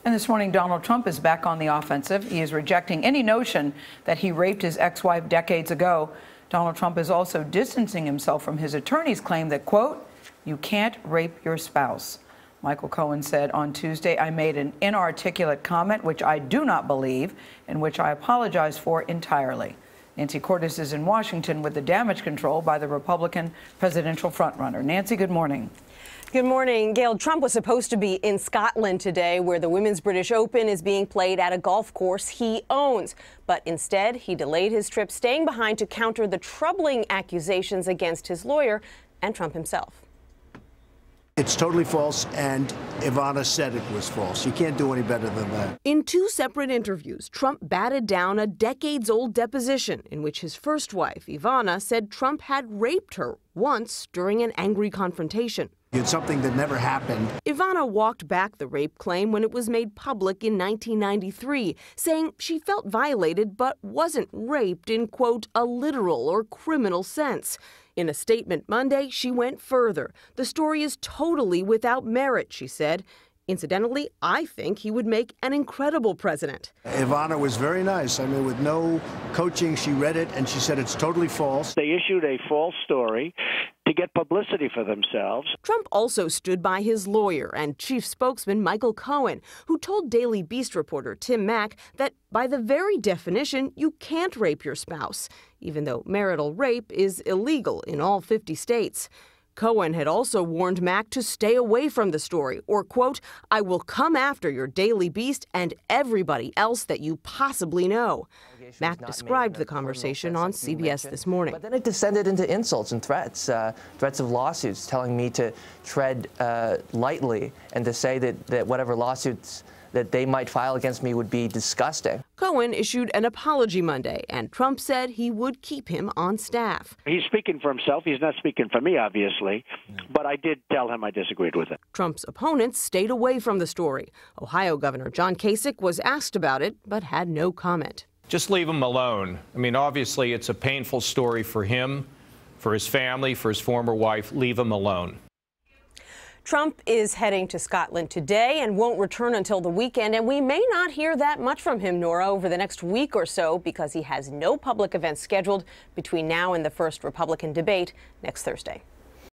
And this morning, Donald Trump is back on the offensive. He is rejecting any notion that he raped his ex-wife decades ago. Donald Trump is also distancing himself from his attorney's claim that, quote, "You can't rape your spouse." Michael Cohen said on Tuesday, "I made an inarticulate comment, which I do not believe, and which I apologize for entirely." Nancy Cordes is in Washington with the damage control by the Republican presidential frontrunner. Nancy, good morning. Good morning. Gail, Trump was supposed to be in Scotland today, where the Women's British Open is being played at a golf course he owns. But instead, he delayed his trip, staying behind to counter the troubling accusations against his lawyer and Trump himself. It's totally false, and Ivana said it was false. You can't do any better than that. In two separate interviews, Trump batted down a decades-old deposition in which his first wife, Ivana, said Trump had raped her once during an angry confrontation. It's something that never happened. Ivana walked back the rape claim when it was made public in 1993, saying she felt violated but wasn't raped in, quote, a literal or criminal sense. In a statement Monday, she went further. "The story is totally without merit," she said. "Incidentally, I think he would make an incredible president." Ivana was very nice. I mean, with no coaching, she read it and she said it's totally false. They issued a false story to get publicity for themselves. Trump also stood by his lawyer and chief spokesman Michael Cohen, who told Daily Beast reporter Tim Mack that by the very definition, you can't rape your spouse, even though marital rape is illegal in all 50 states. Cohen had also warned Mack to stay away from the story, or, quote, "I will come after your Daily Beast and everybody else that you possibly know." Mack described the conversation on CBS this morning. But then it descended into insults and threats, threats of lawsuits, telling me to tread lightly and to say that whatever lawsuits that they might file against me would be disgusting. Cohen issued an apology Monday, and Trump said he would keep him on staff. He's speaking for himself. He's not speaking for me, obviously. But I did tell him I disagreed with it. Trump's opponents stayed away from the story. Ohio Governor John Kasich was asked about it, but had no comment. Just leave him alone. I mean, obviously, it's a painful story for him, for his family, for his former wife. Leave him alone. Trump is heading to Scotland today and won't return until the weekend, and we may not hear that much from him, Nora, over the next week or so because he has no public events scheduled between now and the first Republican debate next Thursday.